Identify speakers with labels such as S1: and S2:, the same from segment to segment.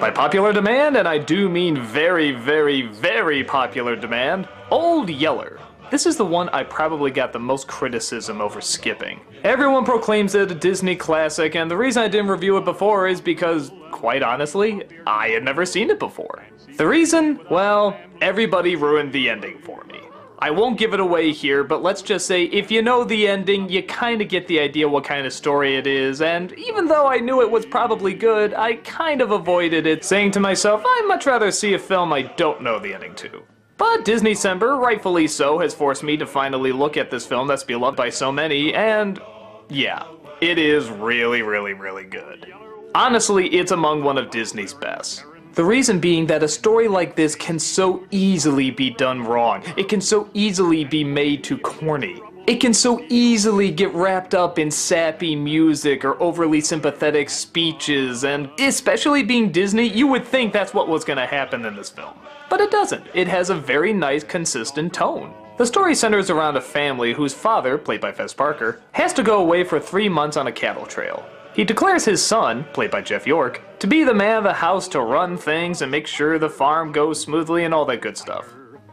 S1: By popular demand, and I do mean very, very, very popular demand, Old Yeller. This is the one I probably got the most criticism over skipping. Everyone proclaims it a Disney classic, and the reason I didn't review it before is because, quite honestly, I had never seen it before. The reason? Well, everybody ruined the ending for me. I won't give it away here, but let's just say if you know the ending, you kinda get the idea what kind of story it is, and even though I knew it was probably good, I kind of avoided it, saying to myself, I'd much rather see a film I don't know the ending to. But Disneycember, rightfully so, has forced me to finally look at this film that's beloved by so many, and yeah, it is really, really, really good. Honestly, it's among one of Disney's best. The reason being that a story like this can so easily be done wrong. It can so easily be made too corny. It can so easily get wrapped up in sappy music or overly sympathetic speeches, and especially being Disney, you would think that's what was gonna happen in this film. But it doesn't. It has a very nice, consistent tone. The story centers around a family whose father, played by Fess Parker, has to go away for 3 months on a cattle trail. He declares his son, played by Jeff York, to be the man of the house to run things and make sure the farm goes smoothly and all that good stuff.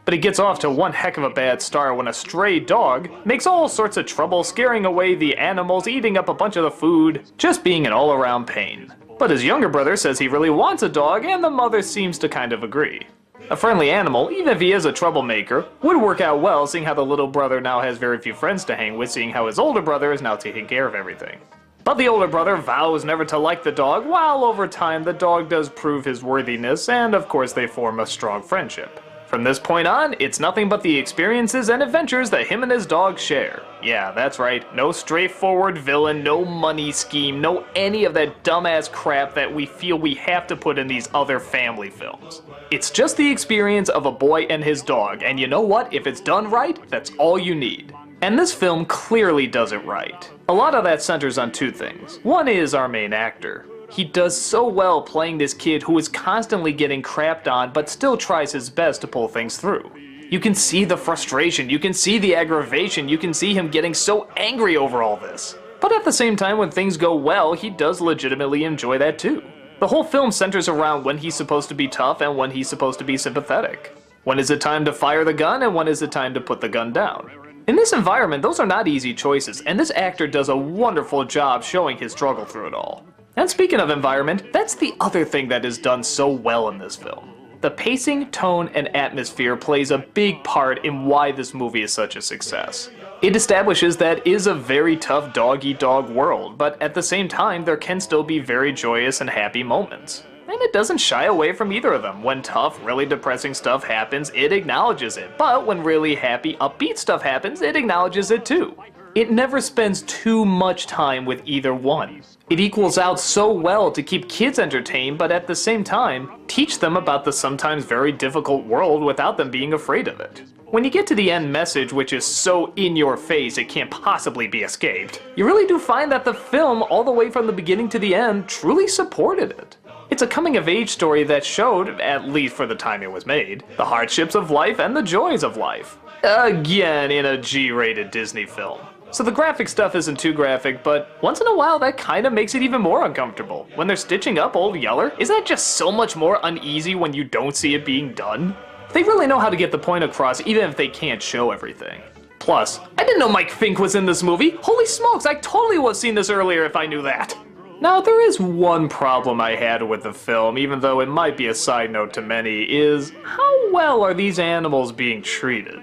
S1: But he gets off to one heck of a bad start when a stray dog makes all sorts of trouble, scaring away the animals, eating up a bunch of the food, just being an all-around pain. But his younger brother says he really wants a dog, and the mother seems to kind of agree. A friendly animal, even if he is a troublemaker, would work out well, seeing how the little brother now has very few friends to hang with, seeing how his older brother is now taking care of everything. But the older brother vows never to like the dog, while over time the dog does prove his worthiness, and of course they form a strong friendship. From this point on, it's nothing but the experiences and adventures that him and his dog share. Yeah, that's right, no straightforward villain, no money scheme, no any of that dumbass crap that we feel we have to put in these other family films. It's just the experience of a boy and his dog, and you know what? If it's done right, that's all you need. And this film clearly does it right. A lot of that centers on two things. One is our main actor. He does so well playing this kid who is constantly getting crapped on but still tries his best to pull things through. You can see the frustration, you can see the aggravation, you can see him getting so angry over all this. But at the same time, when things go well, he does legitimately enjoy that too. The whole film centers around when he's supposed to be tough and when he's supposed to be sympathetic. When is it time to fire the gun and when is it time to put the gun down? In this environment, those are not easy choices, and this actor does a wonderful job showing his struggle through it all. And speaking of environment, that's the other thing that is done so well in this film. The pacing, tone, and atmosphere plays a big part in why this movie is such a success. It establishes that it is a very tough dog-eat-dog world, but at the same time there can still be very joyous and happy moments. And it doesn't shy away from either of them. When tough, really depressing stuff happens, it acknowledges it. But when really happy, upbeat stuff happens, it acknowledges it too. It never spends too much time with either one. It equals out so well to keep kids entertained, but at the same time, teach them about the sometimes very difficult world without them being afraid of it. When you get to the end message, which is so in your face it can't possibly be escaped, you really do find that the film, all the way from the beginning to the end, truly supported it. It's a coming-of-age story that showed, at least for the time it was made, the hardships of life and the joys of life. Again, in a G-rated Disney film. So the graphic stuff isn't too graphic, but once in a while that kinda makes it even more uncomfortable. When they're stitching up Old Yeller, isn't that just so much more uneasy when you don't see it being done? They really know how to get the point across even if they can't show everything. Plus, I didn't know Mike Fink was in this movie! Holy smokes, I totally would have seen this earlier if I knew that! Now, there is one problem I had with the film, even though it might be a side note to many, is how well are these animals being treated?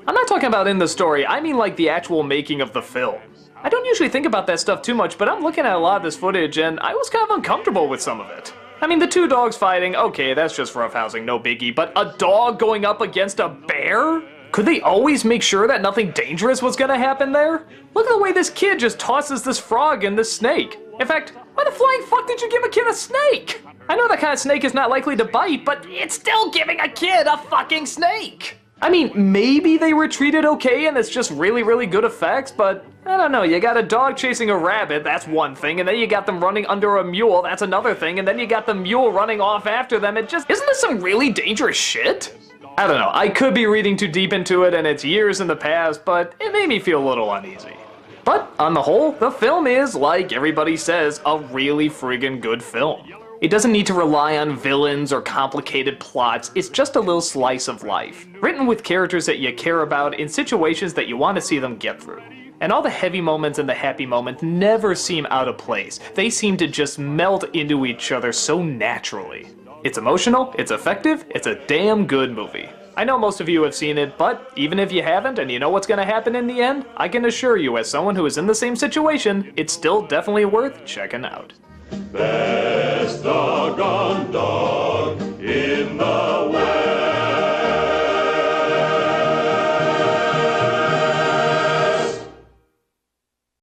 S1: I'm not talking about in the story, I mean like the actual making of the film. I don't usually think about that stuff too much, but I'm looking at a lot of this footage and I was kind of uncomfortable with some of it. I mean, the two dogs fighting, okay, that's just roughhousing, no biggie, but a dog going up against a bear? Could they always make sure that nothing dangerous was gonna happen there? Look at the way this kid just tosses this frog and this snake. In fact, why the flying fuck did you give a kid a snake? I know that kind of snake is not likely to bite, but it's still giving a kid a fucking snake! I mean, maybe they were treated okay and it's just really, really good effects, but I don't know, you got a dog chasing a rabbit, that's one thing, and then you got them running under a mule, that's another thing, and then you got the mule running off after them, isn't this some really dangerous shit? I don't know, I could be reading too deep into it and it's years in the past, but it made me feel a little uneasy. But on the whole, the film is, like everybody says, a really friggin' good film. It doesn't need to rely on villains or complicated plots, it's just a little slice of life, written with characters that you care about in situations that you want to see them get through. And all the heavy moments and the happy moments never seem out of place. They seem to just melt into each other so naturally. It's emotional, it's effective, it's a damn good movie. I know most of you have seen it, but even if you haven't and you know what's gonna happen in the end, I can assure you as someone who is in the same situation, it's still definitely worth checking out.